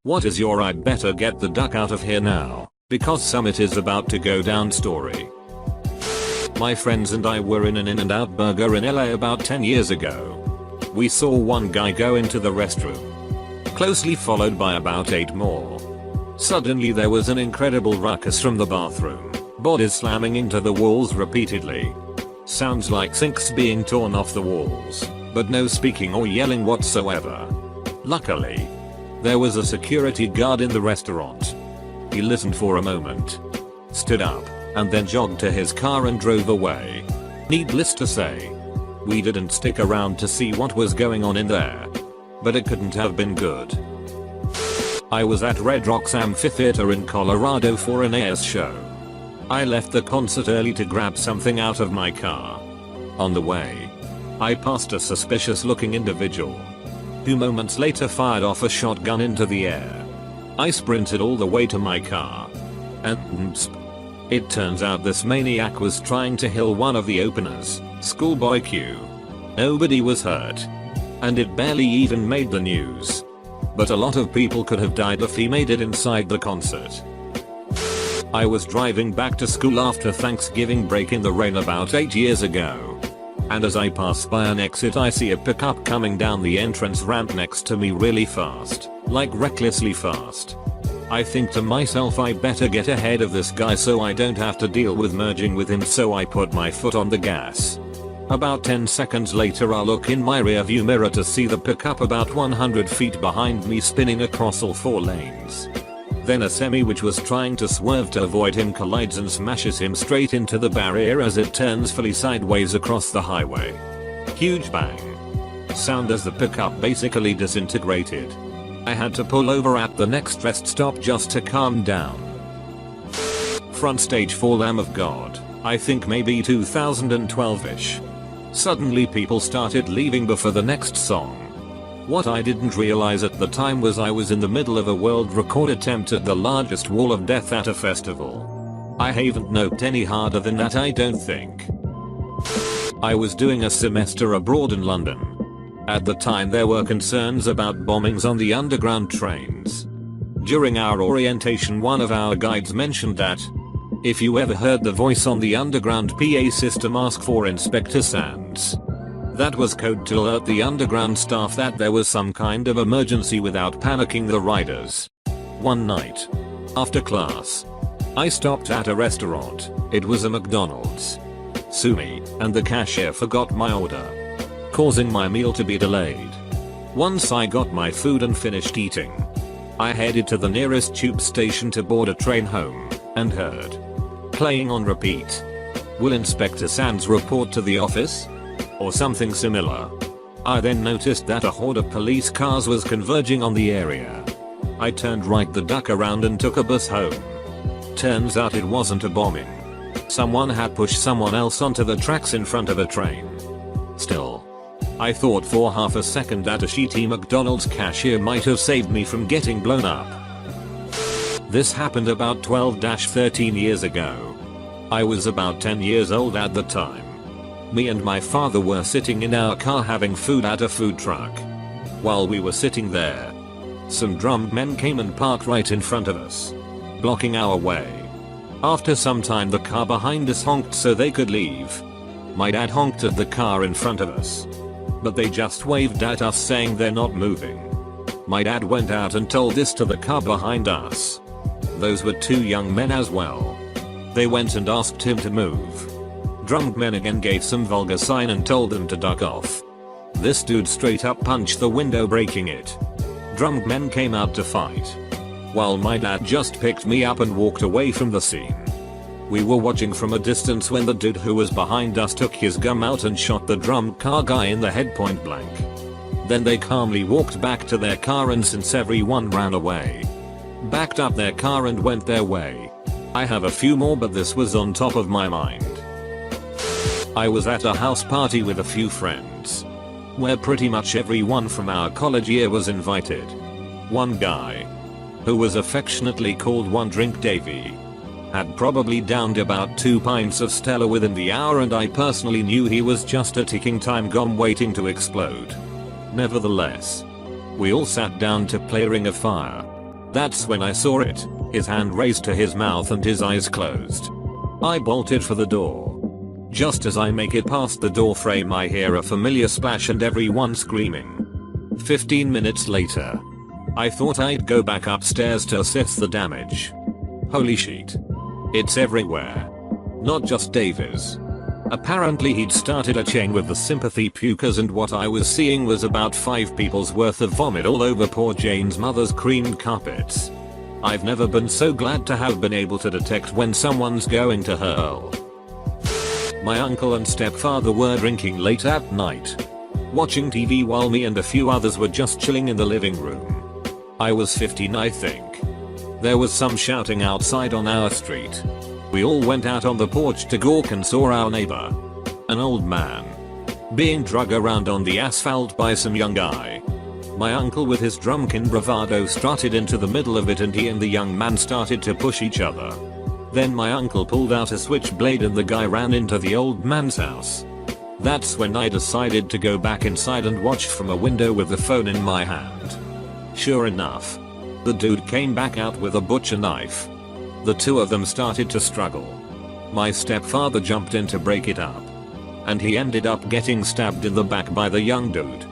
What is your "I better get the duck out of here now, because Summit is about to go down" story? My friends and I were in an In-N-Out burger in LA about 10 years ago. We saw one guy go into the restroom, closely followed by about 8 more. Suddenly there was an incredible ruckus from the bathroom, bodies slamming into the walls repeatedly. Sounds like sinks being torn off the walls, but no speaking or yelling whatsoever. Luckily, there was a security guard in the restaurant. He listened for a moment, stood up, and then jogged to his car and drove away. Needless to say, we didn't stick around to see what was going on in there. But it couldn't have been good. I was at Red Rocks Amphitheater in Colorado for an AS show. I left the concert early to grab something out of my car. On the way, I passed a suspicious looking individual, who moments later fired off a shotgun into the air. I sprinted all the way to my car, and it turns out this maniac was trying to kill one of the openers, Schoolboy Q. Nobody was hurt, and it barely even made the news. But a lot of people could have died if he made it inside the concert. I was driving back to school after Thanksgiving break in the rain about 8 years ago. And as I pass by an exit I see a pickup coming down the entrance ramp next to me really fast, like recklessly fast. I think to myself I better get ahead of this guy so I don't have to deal with merging with him, so I put my foot on the gas. About 10 seconds later I look in my rearview mirror to see the pickup about 100 feet behind me spinning across all 4 lanes. Then a semi which was trying to swerve to avoid him collides and smashes him straight into the barrier as it turns fully sideways across the highway. Huge bang sound as the pickup basically disintegrated. I had to pull over at the next rest stop just to calm down. Front stage for Lamb of God, I think maybe 2012ish. Suddenly people started leaving before the next song. What I didn't realize at the time was I was in the middle of a world record attempt at the largest wall of death at a festival. I haven't noped any harder than that, I don't think. I was doing a semester abroad in London. At the time there were concerns about bombings on the underground trains. During our orientation one of our guides mentioned that if you ever heard the voice on the underground PA system, ask for Inspector Sands. That was code to alert the underground staff that there was some kind of emergency without panicking the riders. One night, after class, I stopped at a restaurant. It was a McDonald's. Sue me, and the cashier forgot my order, causing my meal to be delayed. Once I got my food and finished eating, I headed to the nearest tube station to board a train home, and heard, playing on repeat, "Will Inspector Sands report to the office?" or something similar. I then noticed that a horde of police cars was converging on the area. I turned right the duck around and took a bus home. Turns out it wasn't a bombing. Someone had pushed someone else onto the tracks in front of a train. Still, I thought for half a second that a shitty McDonald's cashier might have saved me from getting blown up. This happened about 12-13 years ago. I was about 10 years old at the time. Me and my father were sitting in our car having food at a food truck. While we were sitting there, some drunk men came and parked right in front of us, blocking our way. After some time the car behind us honked so they could leave. My dad honked at the car in front of us, but they just waved at us saying they're not moving. My dad went out and told this to the car behind us. Those were 2 young men as well. They went and asked him to move. Drunk men again gave some vulgar sign and told them to duck off. This dude straight up punched the window, breaking it. Drunk men came out to fight, while my dad just picked me up and walked away from the scene. We were watching from a distance when the dude who was behind us took his gun out and shot the drunk car guy in the head point blank. Then they calmly walked back to their car, and since everyone ran away, backed up their car and went their way. I have a few more, but this was on top of my mind. I was at a house party with a few friends, where pretty much everyone from our college year was invited. One guy, who was affectionately called One Drink Davey, had probably downed about 2 pints of Stella within the hour, and I personally knew he was just a ticking time bomb waiting to explode. Nevertheless, we all sat down to play Ring of Fire. That's when I saw it, his hand raised to his mouth and his eyes closed. I bolted for the door. Just as I make it past the door frame I hear a familiar splash and everyone screaming. 15 minutes later. I thought I'd go back upstairs to assess the damage. Holy shit. It's everywhere. Not just Davies. Apparently he'd started a chain with the sympathy pukers and what I was seeing was about 5 people's worth of vomit all over poor Jane's mother's creamed carpets. I've never been so glad to have been able to detect when someone's going to hurl. My uncle and stepfather were drinking late at night. Watching TV while me and a few others were just chilling in the living room. I was 15 I think. There was some shouting outside on our street. We all went out on the porch to gawk and saw our neighbor, an old man, being dragged around on the asphalt by some young guy. My uncle with his drunken bravado strutted into the middle of it and he and the young man started to push each other. Then my uncle pulled out a switchblade and the guy ran into the old man's house. That's when I decided to go back inside and watched from a window with the phone in my hand. Sure enough, the dude came back out with a butcher knife. The two of them started to struggle. My stepfather jumped in to break it up. And he ended up getting stabbed in the back by the young dude.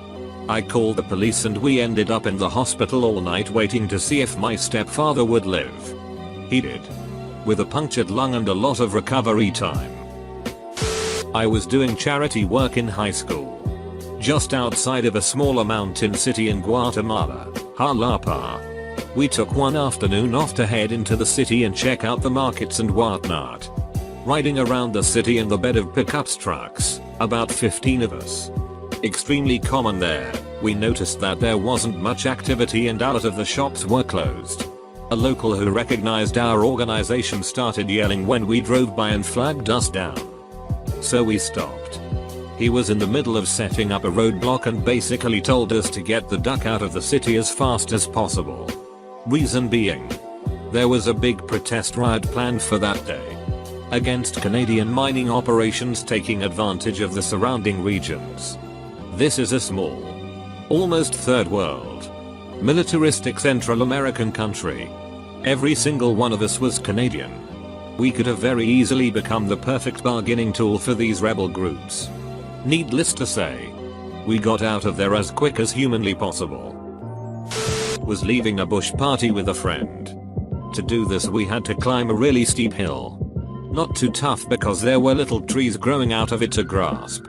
I called the police and we ended up in the hospital all night waiting to see if my stepfather would live. He did. With a punctured lung and a lot of recovery time. I was doing charity work in high school. Just outside of a smaller mountain city in Guatemala, Jalapa. We took one afternoon off to head into the city and check out the markets and whatnot. Riding around the city in the bed of pickups trucks, about 15 of us. Extremely common there, we noticed that there wasn't much activity and a lot of the shops were closed. A local who recognized our organization started yelling when we drove by and flagged us down. So we stopped. He was in the middle of setting up a roadblock and basically told us to get the duck out of the city as fast as possible. Reason being, there was a big protest riot planned for that day. Against Canadian mining operations taking advantage of the surrounding regions. This is a small, almost third world, militaristic Central American country. Every single one of us was Canadian. We could have very easily become the perfect bargaining tool for these rebel groups. Needless to say, we got out of there as quick as humanly possible. Was leaving a bush party with a friend. To do this we had to climb a really steep hill. Not too tough because there were little trees growing out of it to grasp.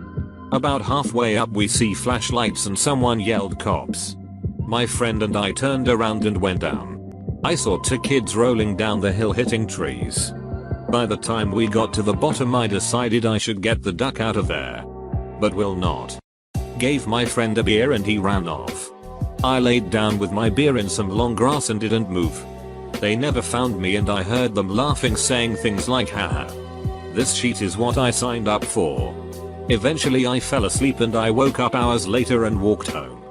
About halfway up we see flashlights and someone yelled cops. My friend and I turned around and went down. I saw 2 kids rolling down the hill hitting trees. By the time we got to the bottom I decided I should get the duck out of there. But will not. Gave my friend a beer and he ran off. I laid down with my beer in some long grass and didn't move. They never found me and I heard them laughing saying things like haha. This shit is what I signed up for. Eventually I fell asleep and I woke up hours later and walked home.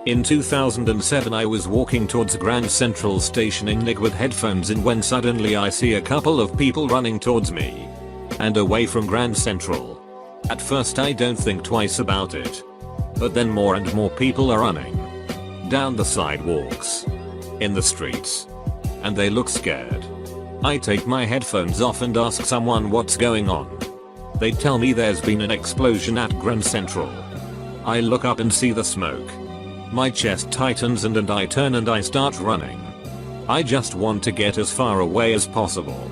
In 2007 I was walking towards Grand Central Station in Nick with headphones in when suddenly I see a couple of people running towards me. And away from Grand Central. At first I don't think twice about it. But then more and more people are running. Down the sidewalks. In the streets. And they look scared. I take my headphones off and ask someone what's going on. They tell me there's been an explosion at Grand Central. I look up and see the smoke. My chest tightens and I turn and I start running. I just want to get as far away as possible.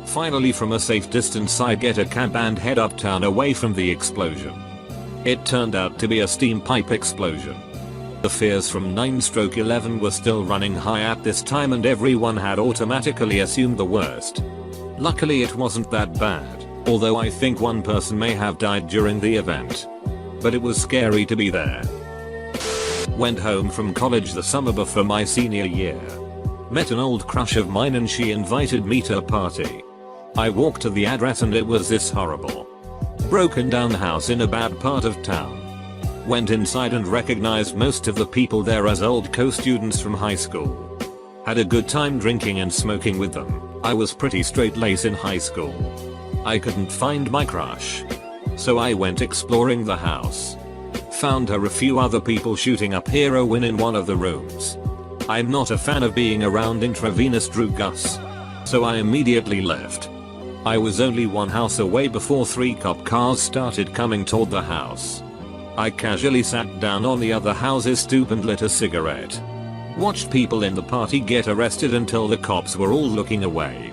Finally from a safe distance I get a cab and head uptown away from the explosion. It turned out to be a steam pipe explosion. The fears from 9/11 were still running high at this time and everyone had automatically assumed the worst. Luckily it wasn't that bad, although I think one person may have died during the event. But it was scary to be there. Went home from college the summer before my senior year. Met an old crush of mine and she invited me to a party. I walked to the address and it was this horrible, broken down house in a bad part of town. Went inside and recognized most of the people there as old co-students from high school. Had a good time drinking and smoking with them. I was pretty straight lace in high school. I couldn't find my crush. So I went exploring the house. Found her a few other people shooting up heroin in one of the rooms. I'm not a fan of being around intravenous drugs, so I immediately left. I was only one house away before 3 cop cars started coming toward the house. I casually sat down on the other house's stoop and lit a cigarette. Watched people in the party get arrested until the cops were all looking away.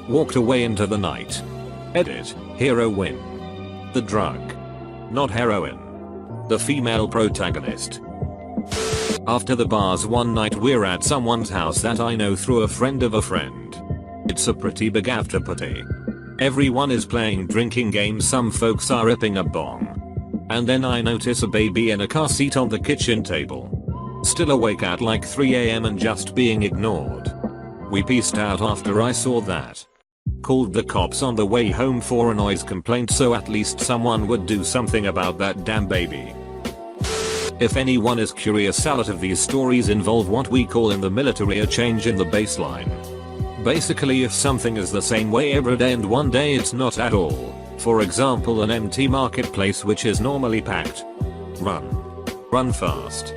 Walked away into the night. Edit, heroin. The drug. Not heroin. The female protagonist. After the bars one night we're at someone's house that I know through a friend of a friend. It's a pretty big after party. Everyone is playing drinking games, some folks are ripping a bong. And then I notice a baby in a car seat on the kitchen table. Still awake at like 3 AM and just being ignored. We peaced out after I saw that. Called the cops on the way home for a noise complaint so at least someone would do something about that damn baby. If anyone is curious, a lot of these stories involve what we call in the military a change in the baseline. Basically, if something is the same way every day and one day it's not at all, for example an empty marketplace which is normally packed. Run fast.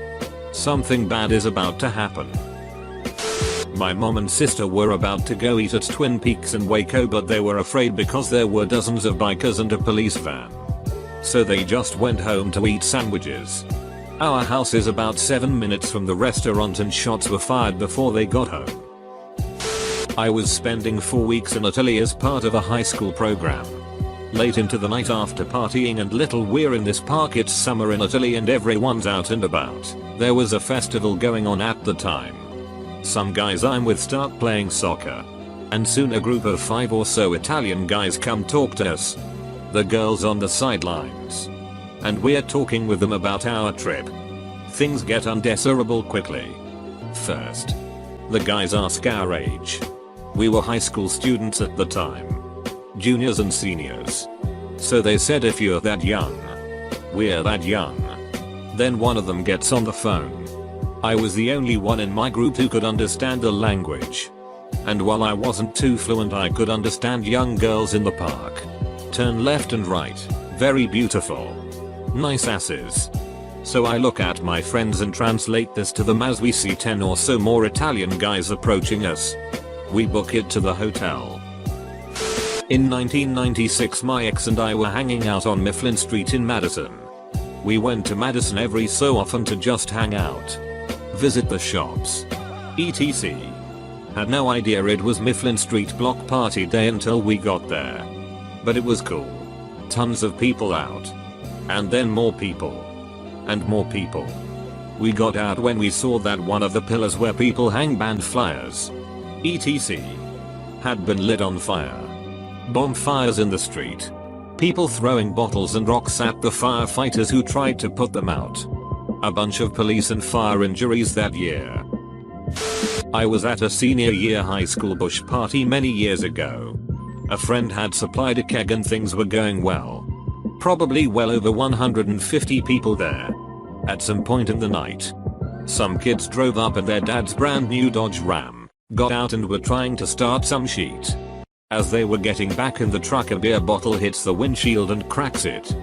Something bad is about to happen. My mom and sister were about to go eat at Twin Peaks and Waco, but they were afraid because there were dozens of bikers and a police van. So they just went home to eat sandwiches. Our house is about 7 minutes from the restaurant and shots were fired before they got home. I was spending 4 weeks in Italy as part of a high school program. Late into the night after partying and little we're in this park, it's summer in Italy and everyone's out and about. There was a festival going on at the time. Some guys I'm with start playing soccer. And soon a group of 5 or so Italian guys come talk to us. The girls on the sidelines. And we're talking with them about our trip. Things get undesirable quickly. First, the guys ask our age. We were high school students at the time. Juniors and seniors. So they said if you're that young. We're that young. Then one of them gets on the phone. I was the only one in my group who could understand the language. And while I wasn't too fluent, I could understand young girls in the park. Turn left and right. Very beautiful. Nice asses. So I look at my friends and translate this to them as we see 10 or so more Italian guys approaching us. We book it to the hotel. In 1996 my ex and I were hanging out on Mifflin Street in Madison. We went to Madison every so often to just hang out. Visit the shops. etc. Had no idea it was Mifflin Street block party day until we got there. But it was cool. Tons of people out. And then more people. And more people. We got out when we saw that one of the pillars where people hang banned flyers. etc. had been lit on fire. Bonfires in the street. People throwing bottles and rocks at the firefighters who tried to put them out. A bunch of police and fire injuries that year. I was at a senior year high school bush party many years ago. A friend had supplied a keg and things were going well. Probably well over 150 people there. At some point in the night, some kids drove up in their dad's brand new Dodge Ram, got out and were trying to start some shit. As they were getting back in the truck, a beer bottle hits the windshield and cracks it.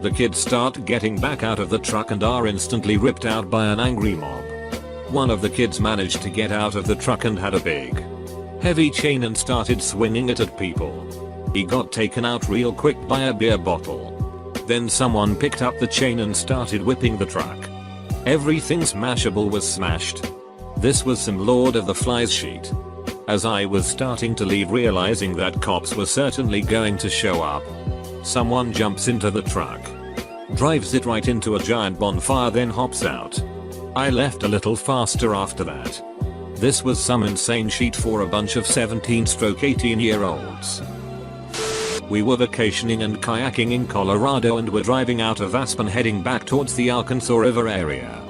The kids start getting back out of the truck and are instantly ripped out by an angry mob. One of the kids managed to get out of the truck and had a big, heavy chain and started swinging it at people. He got taken out real quick by a beer bottle. Then someone picked up the chain and started whipping the truck. Everything smashable was smashed. This was some Lord of the Flies shit. As I was starting to leave, realizing that cops were certainly going to show up, someone jumps into the truck, drives it right into a giant bonfire, then hops out. I left a little faster after that. This was some insane shit for a bunch of 17-18-year-olds. We were vacationing and kayaking in Colorado and were driving out of Aspen heading back towards the Arkansas River area.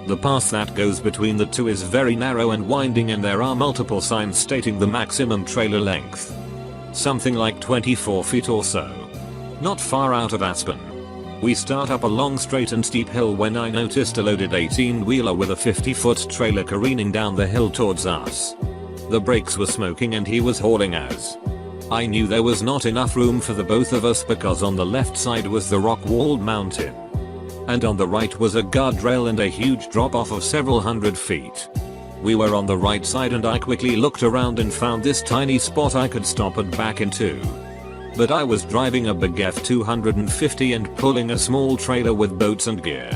The path that goes between the two is very narrow and winding, and there are multiple signs stating the maximum trailer length. Something like 24 feet or so. Not far out of Aspen. We start up a long straight and steep hill when I noticed a loaded 18-wheeler with a 50-foot trailer careening down the hill towards us. The brakes were smoking and he was hauling ass. I knew there was not enough room for the both of us because on the left side was the rock-walled mountain. And on the right was a guardrail and a huge drop-off of several hundred feet. We were on the right side and I quickly looked around and found this tiny spot I could stop and back into. But I was driving a big F250 and pulling a small trailer with boats and gear.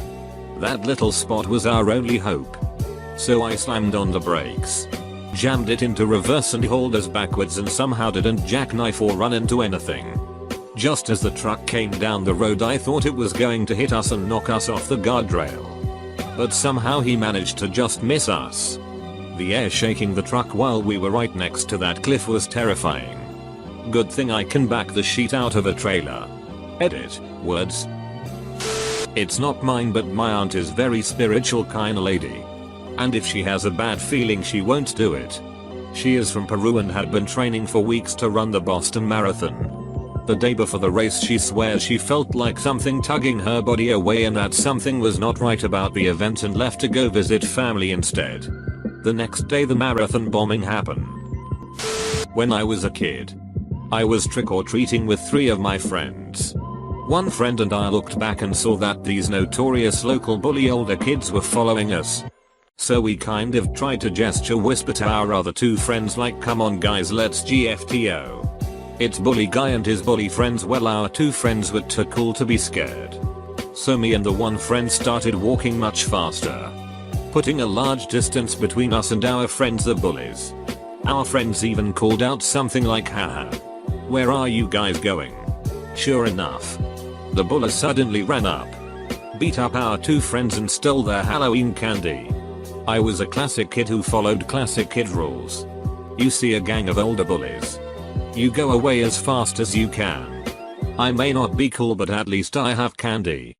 That little spot was our only hope. So I slammed on the brakes, jammed it into reverse and hauled us backwards and somehow didn't jackknife or run into anything. Just as the truck came down the road I thought it was going to hit us and knock us off the guardrail. But somehow he managed to just miss us. The air shaking the truck while we were right next to that cliff was terrifying. Good thing I can back the shit out of a trailer. Edit. Words. It's not mine, but my aunt is very spiritual kinda lady. And if she has a bad feeling she won't do it. She is from Peru and had been training for weeks to run the Boston Marathon. The day before the race she swears she felt like something tugging her body away and that something was not right about the event and left to go visit family instead. The next day the marathon bombing happened. When I was a kid, I was trick-or-treating with 3 of my friends. One friend and I looked back and saw that these notorious local bully older kids were following us. So we kind of tried to gesture whisper to our other 2 friends like, come on guys, let's GFTO. It's bully guy and his bully friends. Well, our 2 friends were too cool to be scared. So me and the one friend started walking much faster, putting a large distance between us and our friends the bullies. Our friends even called out something like, haha, where are you guys going? Sure enough, the bullies suddenly ran up, beat up our 2 friends and stole their Halloween candy. I was a classic kid who followed classic kid rules. You see a gang of older bullies, you go away as fast as you can. I may not be cool, but at least I have candy.